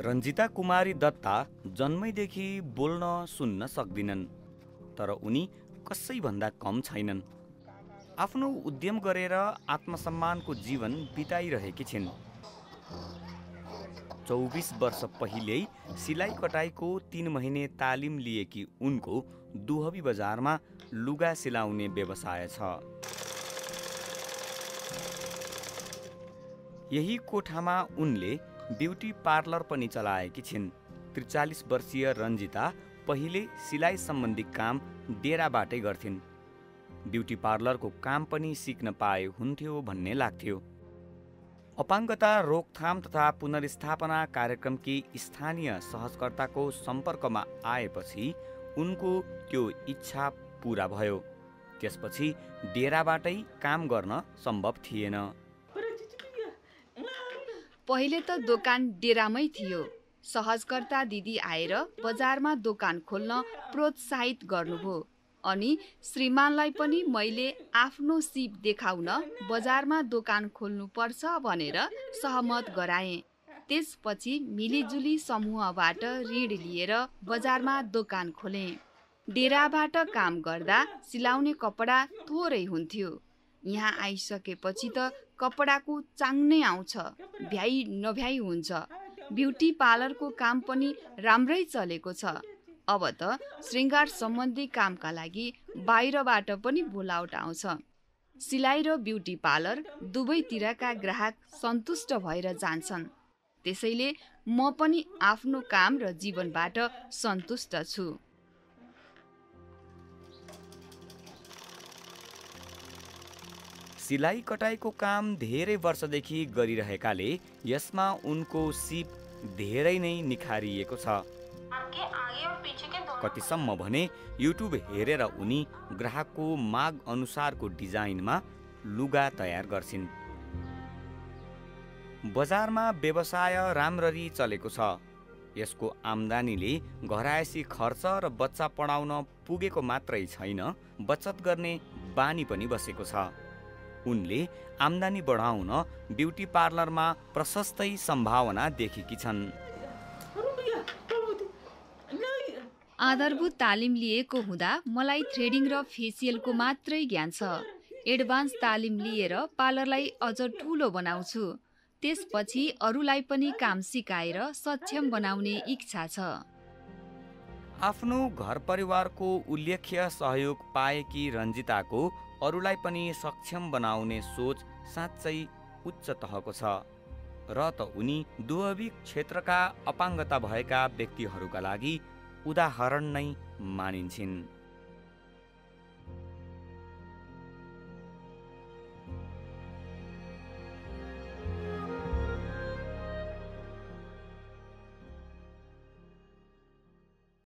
रञ्जिता कुमारी दत्ता जन्मैदेखि बोल्न सुन्न सक्दिनन्, तर उनी कसैभन्दा कम छैनन्। आफ्नो उद्यम गरेर आत्मसम्मानको जीवन बिताइरहेकी छिन्। 24 वर्ष पहिल्यै सिलाइ कटाइको 3 महिने तालिम लिएकी उनको दुहबी बजारमा लुगा सिलाउने व्यवसाय छ। यही कोठामा उनले ब्युटी पार्लर पनि चलाएकी छिन्। 43 वर्षीय रञ्जिता पहिले सिलाइ सम्बन्धी काम डेराबाटै गर्थिन्। ब्युटी पार्लरको काम पनि सिक्न पाए हुन्थ्यो भन्ने लाग्थ्यो। अपाङ्गता रोकथाम तथा पुनर्स्थापना कार्यक्रमकी स्थानीय सहजकर्ताको सम्पर्कमा आएपछि उनको त्यो इच्छा पुरा भयो। त्यसपछि डेराबाटै काम गर्न सम्भव थिएन। पहिले त दोकान डेरामै थियो। सहजकर्ता दिदी आएर बजारमा दोकान खोल्न प्रोत्साहित गर्नुभयो अनि श्रीमानलाई पनि मैले आफ्नो सिप देखाउन बजारमा दोकान खोल्नुपर्छ भनेर सहमत गराएँ। त्यसपछि मिलिजुली समूहबाट ऋण लिएर बजारमा दोकान खोलेँ। डेराबाट काम गर्दा सिलाउने कपडा थोरै हुन्थ्यो। यहाँ आइसकेपछि त कपडाको चाङ्नै आउँछ, भ्याइ नभ्याइ हुन्छ। ब्युटी पार्लरको काम पनि राम्रै चलेको छ। अब त श्रृङ्गार सम्बन्धी कामका लागि बाहिरबाट पनि बोलावट आउँछ। सिलाइ र ब्युटी पार्लर दुवैतिरका ग्राहक सन्तुष्ट भएर जान्छन्। त्यसैले म पनि आफ्नो काम र जीवनबाट सन्तुष्ट छु। सिलाइ कटाइको काम धेरै वर्षदेखि गरिरहेकाले यसमा उनको सिप धेरै नै निखारिएको छ। कतिसम्म भने युट्युब हेरेर उनी ग्राहकको माग अनुसारको डिजाइनमा लुगा तयार गर्छिन्। बजारमा व्यवसाय राम्ररी चलेको छ। यसको आम्दानीले घरायसी खर्च र बच्चा पढाउन पुगेको मात्रै छैन, बचत गर्ने बानी पनि बसेको छ। उनले आम्दानी बढाउन ब्युटी पार्लरमा प्रशस्तै सम्भावना देखेकी छन्। आधारभूत तालिम लिएको हुँदा मलाई थ्रेडिङ र फेसियलको मात्रै ज्ञान छ। एडभान्स तालिम लिएर पार्लरलाई अझ ठुलो बनाउँछु। त्यसपछि अरूलाई पनि काम सिकाएर सक्षम बनाउने इच्छा छ। आफ्नो घर परिवारको उल्लेख्य सहयोग पाएकी रञ्जिताको अरूलाई पनि सक्षम बनाउने सोच साँच्चै उच्च तहको छ र त उनी दुहबी क्षेत्रका अपाङ्गता भएका व्यक्तिहरूका लागि उदाहरण नै मानिन्छिन्।